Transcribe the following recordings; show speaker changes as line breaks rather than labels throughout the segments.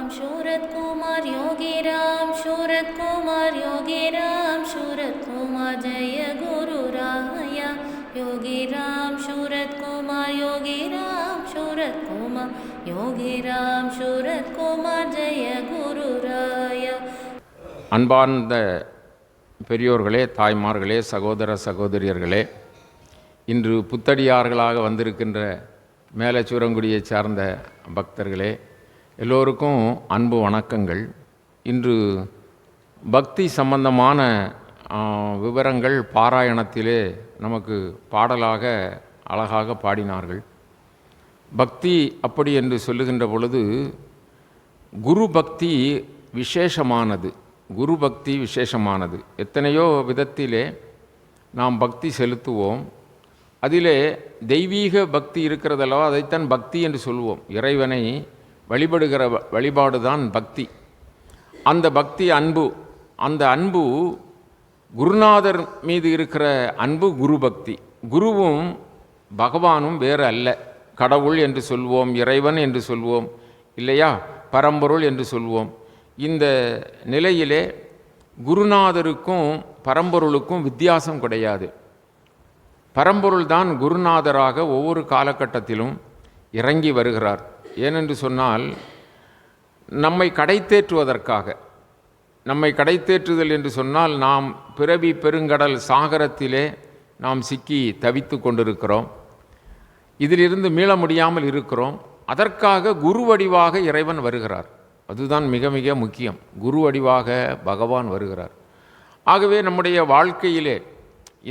शूरत कुमार योगी राम शूरत कुमार योगी राम शूरत कुमार जय गुरु राया योगी राम शूरत कुमार योगी राम शूरत कुमार योगी राम शूरत कुमार जय गुरु राया.
அன்பார்ந்த பெரியோர்களே, தாய்மார்களே, சகோதர சகோதரியர்களே, இன்று புத்தடியார்களாக வந்திருக்கின்ற மேலச்சூரங்குடியை சார்ந்த பக்தர்களே, எல்லோருக்கும் அன்பு வணக்கங்கள். இன்று பக்தி சம்பந்தமான விவரங்கள் பாராயணத்திலே நமக்கு பாடலாக அழகாக பாடினார்கள். பக்தி அப்படி என்று சொல்லுகின்ற பொழுது குரு பக்தி விசேஷமானது. குரு பக்தி விசேஷமானது. எத்தனையோ விதத்திலே நாம் பக்தி செலுத்துவோம். அதிலே தெய்வீக பக்தி இருக்கிறதல்லவா, அதைத்தான் பக்தி என்று சொல்வோம். இறைவனை வழிபடுகிற வழிபாடு தான் பக்தி. அந்த பக்தி அன்பு. அந்த அன்பு குருநாதர் மீது இருக்கிற அன்பு குரு பக்தி. குருவும் பகவானும் வேறு அல்ல. கடவுள் என்று சொல்வோம், இறைவன் என்று சொல்வோம், இல்லையா, பரம்பொருள் என்று சொல்வோம். இந்த நிலையிலே குருநாதருக்கும் பரம்பொருளுக்கும் வித்தியாசம் கிடையாது. பரம்பொருள் தான் குருநாதராக ஒவ்வொரு காலகட்டத்திலும் இறங்கி வருகிறார். ஏனென்று சொன்னால் நம்மை கடைத்தேற்றுவதற்காக. நம்மை கடைத்தேற்றுதல் என்று சொன்னால் நாம் பிறவி பெருங்கடல் சாகரத்திலே நாம் சிக்கி தவித்து கொண்டிருக்கிறோம். இதிலிருந்து மீள முடியாமல் இருக்கிறோம். அதற்காக குரு வடிவாக இறைவன் வருகிறார். அதுதான் மிக மிக முக்கியம். குரு வடிவாக பகவான் வருகிறார். ஆகவே நம்முடைய வாழ்க்கையிலே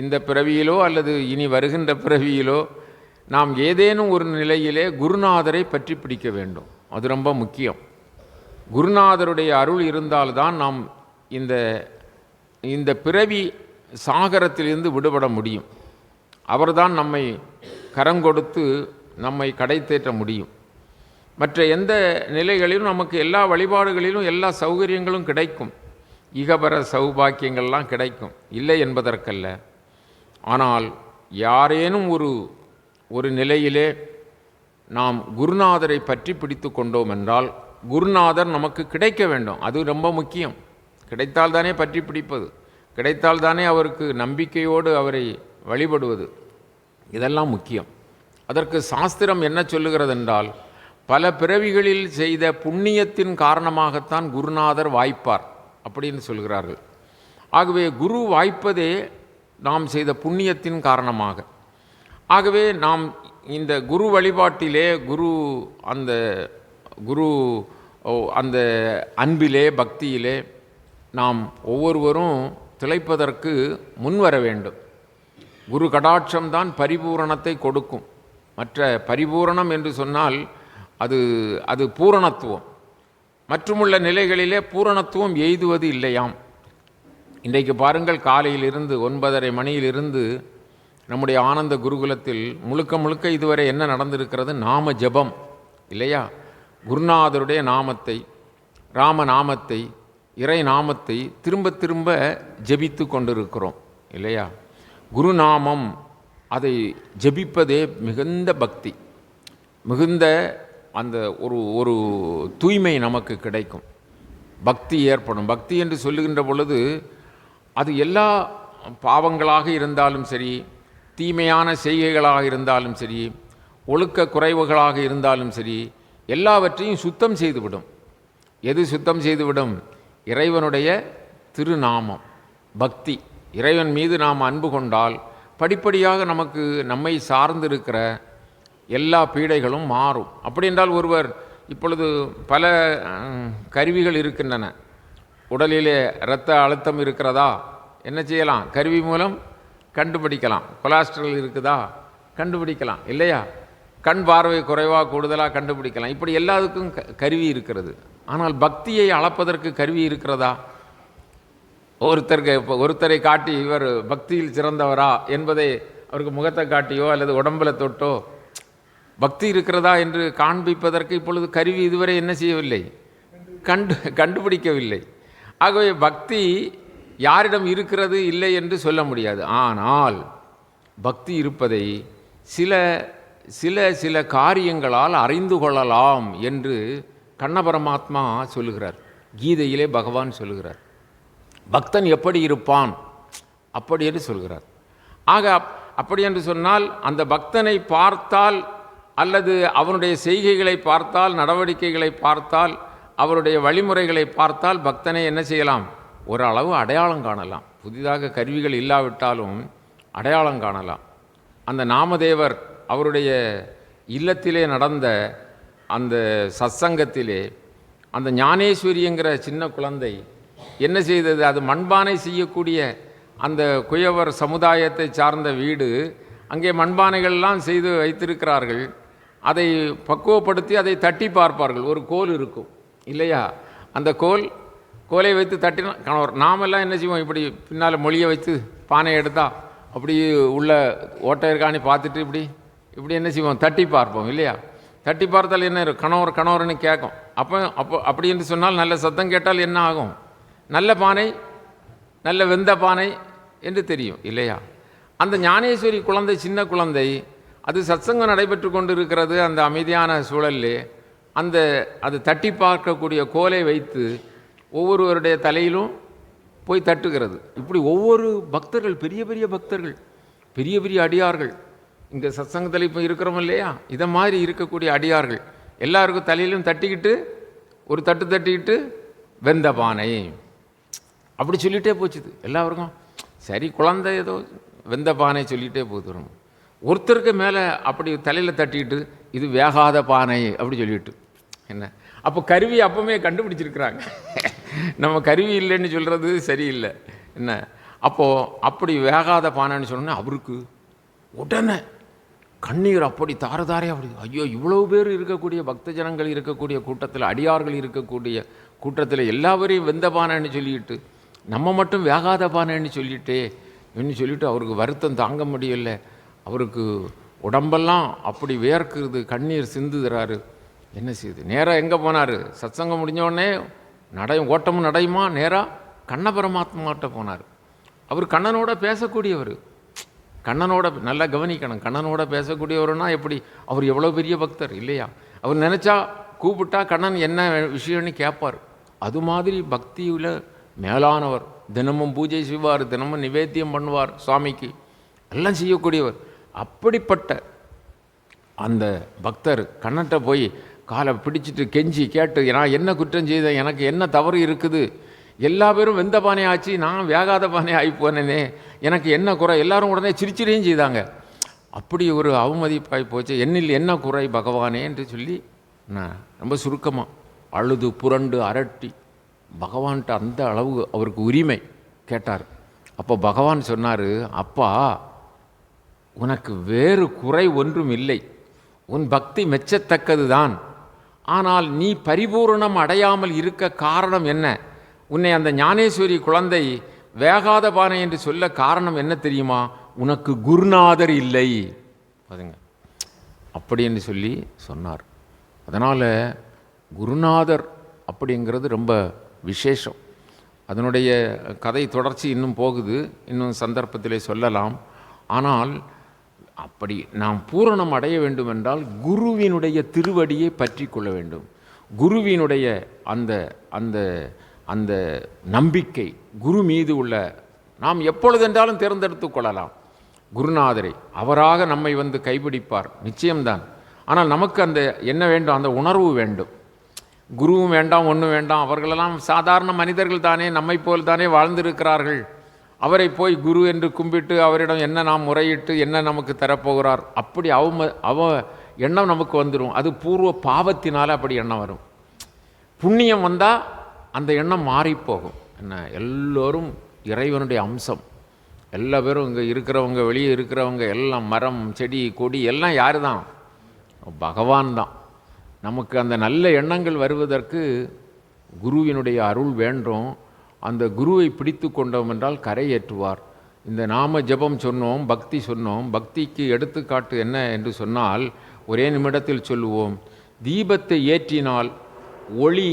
இந்த பிறவியிலோ அல்லது இனி வருகின்ற பிறவியிலோ நாம் ஏதேனும் ஒரு நிலையிலே குருநாதரை பற்றி பிடிக்க வேண்டும். அது ரொம்ப முக்கியம். குருநாதருடைய அருள் இருந்தால்தான் நாம் இந்த பிறவி சாகரத்திலிருந்து விடுபட முடியும். அவர்தான் நம்மை கரங்கொடுத்து நம்மை கடைத்தேற்ற முடியும். மற்ற எந்த நிலைகளிலும் நமக்கு எல்லா வழிபாடுகளிலும் எல்லா சௌகரியங்களும் கிடைக்கும். இகபர சௌபாக்கியங்கள்லாம் கிடைக்கும், இல்லை என்பதற்கல்ல. ஆனால் யாரேனும் ஒரு நிலையிலே நாம் குருநாதரை பற்றி பிடித்து கொண்டோம் என்றால் குருநாதர் நமக்கு கிடைக்க வேண்டும். அது ரொம்ப முக்கியம். கிடைத்தால்தானே பற்றி பிடிப்பது, கிடைத்தால்தானே அவருக்கு நம்பிக்கையோடு அவரை வழிபடுவது. இதெல்லாம் முக்கியம். அதற்கு சாஸ்திரம் என்ன சொல்லுகிறது என்றால், பல பிறவிகளில் செய்த புண்ணியத்தின் காரணமாகத்தான் குருநாதர் வாய்ப்பார் அப்படின்னு சொல்கிறார்கள். ஆகவே குரு வாய்ப்பதே நாம் செய்த புண்ணியத்தின் காரணமாக. ஆகவே நாம் இந்த குரு வழிபாட்டிலே அந்த அன்பிலே பக்தியிலே நாம் ஒவ்வொருவரும் திளைப்பதற்கு முன்வர வேண்டும். குரு கடாட்சம்தான் பரிபூரணத்தை கொடுக்கும். மற்ற பரிபூரணம் என்று சொன்னால் அது பூரணத்துவம். மற்றுமுள்ள நிலைகளிலே பூரணத்துவம் எய்துவது இல்லையாம். இன்றைக்கு பாருங்கள், காலையிலிருந்து 9:30 மணியிலிருந்து நம்முடைய ஆனந்த குருகுலத்தில் முழுக்க இதுவரை என்ன நடந்திருக்கிறது? நாம ஜபம், இல்லையா? குருநாதருடைய நாமத்தை, ராமநாமத்தை, இறை நாமத்தை திரும்ப திரும்ப ஜபித்து கொண்டிருக்கிறோம், இல்லையா? குருநாமம் அதை ஜபிப்பதே மிகுந்த பக்தி, மிகுந்த அந்த ஒரு தூய்மை நமக்கு கிடைக்கும். பக்தி ஏற்படும். பக்தி என்று சொல்லுகின்ற பொழுது அது எல்லா பாவங்களாக இருந்தாலும் சரி, தீமையான செய்கைகளாக இருந்தாலும் சரி, ஒழுக்க குறைவுகளாக இருந்தாலும் சரி, எல்லாவற்றையும் சுத்தம் செய்துவிடும். எது சுத்தம் செய்துவிடும்? இறைவனுடைய திருநாமம், பக்தி. இறைவன் மீது நாம் அன்பு கொண்டால் படிப்படியாக நமக்கு நம்மை சார்ந்திருக்கிற எல்லா பீடைகளும் மாறும். அப்படி என்றால் ஒருவர் இப்பொழுது பல கருவிகள் இருக்கின்றன. உடலிலே இரத்த அழுத்தம் இருக்கிறதா, என்ன செய்யலாம்? கருவி மூலம் கண்டுபிடிக்கலாம். கொலஸ்ட்ரால் இருக்குதா, கண்டுபிடிக்கலாம், இல்லையா? கண் பார்வை குறைவாக கூடுதலாக கண்டுபிடிக்கலாம். இப்படி எல்லாத்துக்கும் கருவி இருக்கிறது. ஆனால் பக்தியை அளப்பதற்கு கருவி இருக்கிறதா? ஒருத்தரை காட்டி இவர் பக்தியில் சிறந்தவரா என்பதை அவருக்கு முகத்தை காட்டியோ அல்லது உடம்பில் தொட்டோ பக்தி இருக்கிறதா என்று காண்பிப்பதற்கு இப்பொழுது கருவி இதுவரை என்ன செய்யவில்லை? கண்டுபிடிக்கவில்லை. ஆகவே பக்தி யாரிடம் இருக்கிறது இல்லை என்று சொல்ல முடியாது. ஆனால் பக்தி இருப்பதை சில சில சில காரியங்களால் அறிந்து கொள்ளலாம் என்று கண்ண பரமாத்மா சொல்லுகிறார், கீதையிலே பகவான் சொல்லுகிறார், பக்தன் எப்படி இருப்பான் அப்படி என்று சொல்கிறார். ஆக அப்படி என்று சொன்னால் அந்த பக்தனை பார்த்தால் அல்லது அவனுடைய செய்கைகளை பார்த்தால், நடவடிக்கைகளை பார்த்தால், அவருடைய வழிமுறைகளை பார்த்தால் பக்தனை என்ன செய்யலாம்? ஓரளவு அடையாளம் காணலாம். புதிதாக கருவிகள் இல்லாவிட்டாலும் அடையாளம் காணலாம். அந்த நாமதேவர் அவருடைய இல்லத்திலே நடந்த அந்த சத்சங்கத்திலே அந்த ஞானேஸ்வரிங்கிற சின்ன குழந்தை என்ன செய்தது? அது மண்பானை செய்யக்கூடிய அந்த குயவர் சமுதாயத்தை சார்ந்த வீடு. அங்கே மண்பானைகள்லாம் செய்து வைத்திருக்கிறார்கள். அதை பக்குவப்படுத்தி அதை தட்டி பார்ப்பார்கள். ஒரு கோல் இருக்கும் இல்லையா? அந்த கோலை வைத்து தட்டினா கணவர் நாமெல்லாம் என்ன செய்வோம்? இப்படி பின்னால் மொழியை வைத்து பானையை எடுத்தால் அப்படி உள்ள ஓட்டை இருக்கான்னு பார்த்துட்டு இப்படி என்ன செய்வோம்? தட்டி பார்ப்போம் இல்லையா? தட்டி பார்த்தால் என்ன கணவர்னு கேட்கும். அப்போ அப்படி என்று சொன்னால் நல்ல சத்தம் கேட்டால் என்ன ஆகும்? நல்ல பானை, நல்ல வெந்த பானை என்று தெரியும் இல்லையா? அந்த ஞானேஸ்வரி குழந்தை, சின்ன குழந்தை, அது சத்சங்கம் நடைபெற்று கொண்டு இருக்கிறது. அந்த அமைதியான சூழல்லே அது தட்டி பார்க்கக்கூடிய கோலை வைத்து ஒவ்வொருவருடைய தலையிலும் போய் தட்டுகிறது. இப்படி ஒவ்வொரு பக்தர்கள், பெரிய பெரிய பக்தர்கள், பெரிய பெரிய அடியார்கள், இங்கே சத்சங்கத்தில் இப்போ இருக்கிறோம் இல்லையா, இதை மாதிரி இருக்கக்கூடிய அடியார்கள் எல்லாருக்கும் தலையிலும் தட்டிக்கிட்டு ஒரு தட்டிக்கிட்டு வெந்த பானை அப்படி சொல்லிகிட்டே போச்சுது எல்லாருக்கும். சரி, குழந்தை ஏதோ வெந்த பானை சொல்லிகிட்டே போதும். ஒருத்தருக்கு மேலே அப்படி தலையில் தட்டிக்கிட்டு இது வேகாத பானை அப்படி சொல்லிவிட்டு என்ன. அப்போ கருவி அப்பவுமே கண்டுபிடிச்சிருக்கிறாங்க. நம்ம கருவி இல்லைன்னு சொல்கிறது சரியில்லை என்ன. அப்போது அப்படி வேகாத பானைன்னு சொன்னோன்னே அவருக்கு உடனே கண்ணீர் அப்படி தாரதாரே அப்படி, ஐயோ இவ்வளவு பேர் இருக்கக்கூடிய பக்த ஜனங்கள் இருக்கக்கூடிய கூட்டத்தில், அடியார்கள் இருக்கக்கூடிய கூட்டத்தில் எல்லாவரையும் வெந்த பானைன்னு சொல்லிட்டு நம்ம மட்டும் வேகாத பானைன்னு சொல்லிட்டு அவருக்கு வருத்தம் தாங்க முடியல. அவருக்கு உடம்பெல்லாம் அப்படி வேர்க்குறது, கண்ணீர் சிந்துகிறாரு. என்ன செய்யுது? நேராக எங்கே போனார்? சத்சங்கம் முடிஞ்சோடனே ஓட்டமும் நடையுமா நேராக கண்ண பரமாத்மாட்ட போனார். அவர் கண்ணனோட பேசக்கூடியவர், கண்ணனோட நல்லா கவனிக்கணும். கண்ணனோட பேசக்கூடியவர்னா எப்படி? அவர் எவ்வளோ பெரிய பக்தர் இல்லையா? அவர் நினச்சா கூப்பிட்டா கண்ணன் என்ன விஷயம்னு கேட்பார். அது மாதிரி பக்தியில் மேலானவர். தினமும் பூஜை செய்வார், தினமும் நிவேத்தியம் பண்ணுவார் சுவாமிக்கு, எல்லாம் செய்யக்கூடியவர். அப்படிப்பட்ட அந்த பக்தர் கண்ணன்ட்ட போய் காலை பிடிச்சிட்டு கெஞ்சி கேட்டு, நான் என்ன குற்றம் செய்தேன், எனக்கு என்ன தவறு இருக்குது, எல்லா பேரும் வெந்த பானை ஆச்சு, நான் வேகாத பானை ஆகி போனேனே, எனக்கு என்ன குறை? எல்லாரும் உடனே சிரிச்சிடையும் செய்தாங்க. அப்படி ஒரு அவமதிப்பாகி போச்சு. என்னில் என்ன குறை பகவானே என்று சொல்லி நான் ரொம்ப சுருக்கமாக அழுது புரண்டு அரட்டி பகவான்கிட்ட அந்த அளவு அவருக்கு உரிமை கேட்டார். அப்போ பகவான் சொன்னார், அப்பா உனக்கு வேறு குறை ஒன்றும் இல்லை, உன் பக்தி மெச்சத்தக்கது தான். ஆனால் நீ பரிபூரணம் அடையாமல் இருக்க காரணம் என்ன? உன்னை அந்த ஞானேஸ்வரி குழந்தை வேகாத பானை என்று சொல்ல காரணம் என்ன தெரியுமா? உனக்கு குருநாதர் இல்லை. பாருங்க, அப்படி என்று சொல்லி சொன்னார். அதனால் குருநாதர் அப்படிங்கிறது ரொம்ப விசேஷம். அதனுடைய கதை தொடர்ச்சி இன்னும் போகுது, இன்னும் சந்தர்ப்பத்திலே சொல்லலாம். ஆனால் அப்படி நாம் பூரணம் அடைய வேண்டுமென்றால் குருவினுடைய திருவடியை பற்றி கொள்ள வேண்டும். குருவினுடைய அந்த அந்த அந்த நம்பிக்கை, குரு மீது உள்ள நாம் எப்பொழுதென்றாலும் தேர்ந்தெடுத்து கொள்ளலாம் குருநாதரை. அவராக நம்மை கைப்பிடிப்பார் நிச்சயம்தான். ஆனால் நமக்கு அந்த என்ன வேண்டும்? அந்த உணர்வு வேண்டும். குருவும் வேண்டாம், ஒன்றும் வேண்டாம். அவர்களெல்லாம் சாதாரண மனிதர்கள் தானே, நம்மை போல் தானே வாழ்ந்திருக்கிறார்கள். அவரை போய் குரு என்று கும்பிட்டு அவரிடம் என்ன நாம் முறையிட்டு என்ன நமக்கு தரப்போகிறார், அப்படி எண்ணம் நமக்கு வந்துடும். அது பூர்வ பாவத்தினால் அப்படி எண்ணம் வரும். புண்ணியம் வந்தால் அந்த எண்ணம் மாறிப்போகும். என்ன, எல்லோரும் இறைவனுடைய அம்சம். எல்லா பேரும் இங்கே இருக்கிறவங்க, வெளியே இருக்கிறவங்க எல்லாம் மரம் செடி கொடி எல்லாம் யார் தான்? பகவான் தான். நமக்கு அந்த நல்ல எண்ணங்கள் வருவதற்கு குருவினுடைய அருள் வேண்டும். அந்த குருவை பிடித்து கொண்டோம் என்றால் கரையேற்றுவார். இந்த நாம ஜபம் சொன்னோம், பக்தி சொன்னோம். பக்திக்கு எடுத்துக்காட்டு என்ன என்று சொன்னால் ஒரே நிமிடத்தில் சொல்லுவோம். தீபத்தை ஏற்றினால் ஒளி,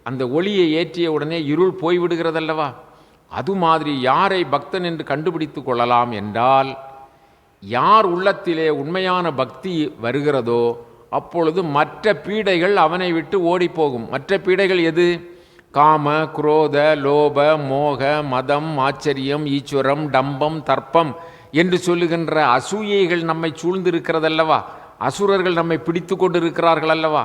அந்த ஒளியை ஏற்றிய உடனே இருள் போய்விடுகிறதல்லவா? அது மாதிரி யாரை பக்தன் என்று கண்டுபிடித்து கொள்ளலாம் என்றால், யார் உள்ளத்திலே உண்மையான பக்தி வருகிறதோ அப்பொழுது மற்ற பீடைகள் அவனை விட்டு ஓடிப்போகும். மற்ற பீடைகள் எது? காம, குரோத, லோப, மோக, மதம், ஆச்சரியம், ஈச்சுரம், டம்பம், தர்ப்பம் என்று சொல்லுகின்ற அசூயைகள் நம்மை சூழ்ந்திருக்கிறதல்லவா? அசுரர்கள் நம்மை பிடித்து கொண்டு இருக்கிறார்கள் அல்லவா?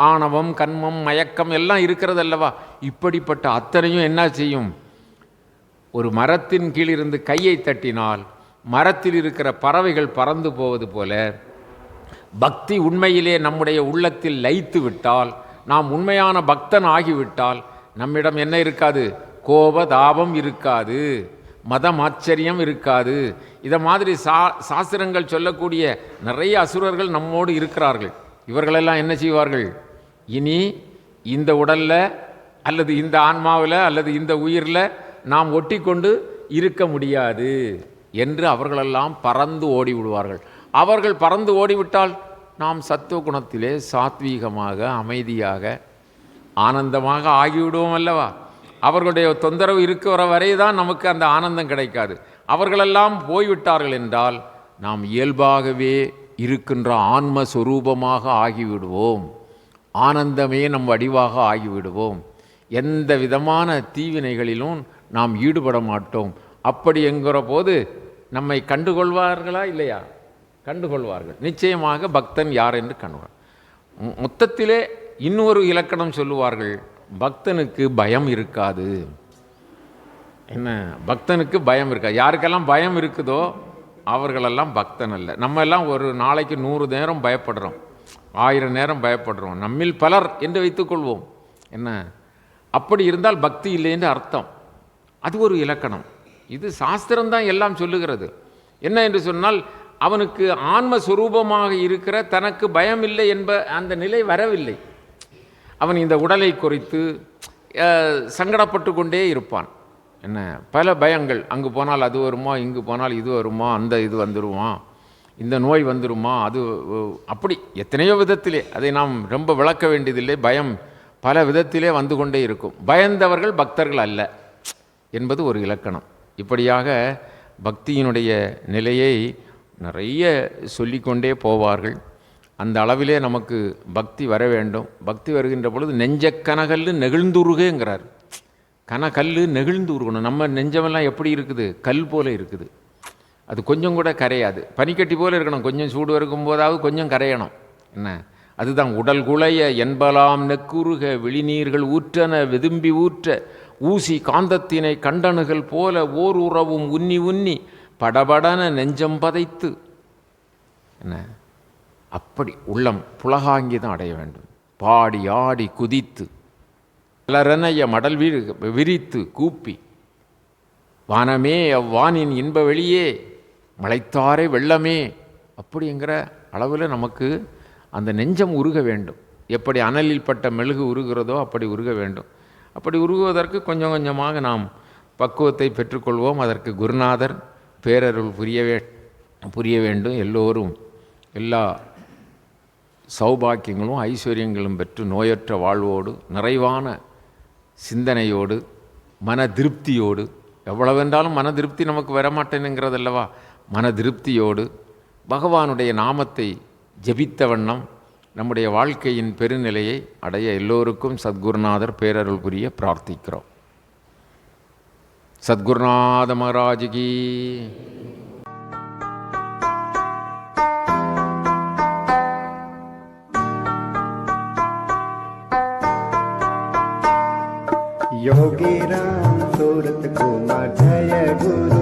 ஆணவம், கண்மம், மயக்கம் எல்லாம் இருக்கிறதல்லவா? இப்படிப்பட்ட அத்தனையும் என்ன செய்யும்? ஒரு மரத்தின் கீழிருந்து கையை தட்டினால் மரத்தில் இருக்கிற பறவைகள் பறந்து போவது போல, பக்தி உண்மையிலே நம்முடைய உள்ளத்தில் லயித்து விட்டால், நாம் உண்மையான பக்தன் ஆகிவிட்டால், நம்மிடம் என்ன இருக்காது? கோப தாபம் இருக்காது, மதம் ஆச்சரியம் இருக்காது. இதை மாதிரி சாஸ்திரங்கள் சொல்லக்கூடிய நிறைய அசுரர்கள் நம்மோடு இருக்கிறார்கள். இவர்களெல்லாம் என்ன செய்வார்கள்? இனி இந்த உடலில் அல்லது இந்த ஆன்மாவில் அல்லது இந்த உயிரில் நாம் ஒட்டி கொண்டு இருக்க முடியாது என்று அவர்களெல்லாம் பறந்து ஓடி விடுவார்கள். அவர்கள் பறந்து ஓடிவிட்டால் நாம் சத்துவ குணத்திலே சாத்வீகமாக, அமைதியாக, ஆனந்தமாக ஆகிவிடுவோம் அல்லவா? அவர்களுடைய தொந்தரவு இருக்கிற வரை தான் நமக்கு அந்த ஆனந்தம் கிடைக்காது. அவர்களெல்லாம் போய்விட்டார்கள் என்றால் நாம் இயல்பாகவே இருக்கின்ற ஆன்மஸ்வரூபமாக ஆகிவிடுவோம். ஆனந்தமே நம் வடிவாக ஆகிவிடுவோம். எந்த விதமான தீவினைகளிலும் நாம் ஈடுபட மாட்டோம். அப்படி என்கிற போது நம்மை கண்டுகொள்வார்களா இல்லையா? கண்டுகொள்வார்கள். நிச்சயமாக பக்தன் யார் என்று கண்டுகொள். மொத்தத்திலே இன்னொரு இலக்கணம் சொல்லுவார்கள், பக்தனுக்கு பயம் இருக்காது. என்ன? பக்தனுக்கு பயம் இருக்காது. யாருக்கெல்லாம் பயம் இருக்குதோ அவர்களெல்லாம் பக்தன் அல்ல. நம்ம எல்லாம் ஒரு நாளைக்கு 100 நேரம் பயப்படுறோம், 1000 நேரம் பயப்படுறோம், நம்மில் பலர் என்று வைத்துக்கொள்வோம். என்ன? அப்படி இருந்தால் பக்தி இல்லை என்று அர்த்தம். அது ஒரு இலக்கணம். இது சாஸ்திரம்தான் எல்லாம் சொல்லுகிறது. என்ன என்று சொன்னால், அவனுக்கு ஆன்மஸ்வரூபமாக இருக்கிற தனக்கு பயம் இல்லை என்ப அந்த நிலை வரவில்லை. அவன் இந்த உடலை குறித்து சங்கடப்பட்டு கொண்டே இருப்பான். என்ன? பல பயங்கள். அங்கு போனால் அது வருமா, இங்கு போனால் இது வருமா, அந்த இது வந்துடுமா, இந்த நோய் வந்துடுமா, அது அப்படி எத்தனையோ விதத்திலே, அதை நாம் ரொம்ப விளக்க வேண்டியதில்லை. பயம் பல விதத்திலே வந்து கொண்டே இருக்கும். பயந்தவர்கள் பக்தர்கள் அல்ல என்பது ஒரு இலக்கணம். இப்படியாக பக்தியினுடைய நிலையை நிறைய சொல்லிக்கொண்டே போவார்கள். அந்த அளவிலே நமக்கு பக்தி வர வேண்டும். பக்தி வருகின்ற பொழுது நெஞ்சக்கனகல்லு நெகிழ்ந்துருகேங்கிறார். கனகல் நெகிழ்ந்துருகணும். நம்ம நெஞ்சமெல்லாம் எப்படி இருக்குது? கல் போல இருக்குது. அது கொஞ்சம் கூட கரையாது. பனிக்கட்டி போல இருக்கணும். கொஞ்சம் சூடு இருக்கும் போதாவது கொஞ்சம் கரையணும். என்ன? அதுதான் உடல் குலைய என்பலாம் நெக்குருக விழிநீர்கள் ஊற்றன வெதும்பி ஊற்ற ஊசி காந்தத்தினை கண்டணுகள் போல ஓர் உறவும் உன்னி உன்னி படபடன நெஞ்சம் பதைத்து. என்ன? அப்படி உள்ளம் புலகாங்கிதம் அடைய வேண்டும். பாடி ஆடி குதித்து பலரனைய மடல் விரித்து கூப்பி வானமே அவ்வானின் இன்ப வெளியே மலைத்தாரே வெள்ளமே அப்படிங்கிற அளவில் நமக்கு அந்த நெஞ்சம் உருக வேண்டும். எப்படி அனலில் பட்ட மெழுகு உருகிறதோ அப்படி உருக வேண்டும். அப்படி உருகுவதற்கு கொஞ்சம் கொஞ்சமாக நாம் பக்குவத்தை பெற்றுக்கொள்வோம். அதற்கு குருநாதர் பேரருள் புரிய வேண்டும். எல்லோரும் எல்லா சௌபாக்கியங்களும் ஐஸ்வர்யங்களும் பெற்று நோயற்ற வாழ்வோடு, நிறைவான சிந்தனையோடு, மன திருப்தியோடு, எவ்வளவென்றாலும் மன திருப்தி நமக்கு வரமாட்டேனுங்கிறதல்லவா, மன திருப்தியோடு பகவானுடைய நாமத்தை ஜபித்த வண்ணம் நம்முடைய வாழ்க்கையின் பெருநிலையை அடைய எல்லோருக்கும் சத்குருநாதர் பேரருள் புரிய பிரார்த்திக்கிறோம். சத்குருநாத மகாராஜ்கி.
योगी राम सूरत कुमार जय गुरु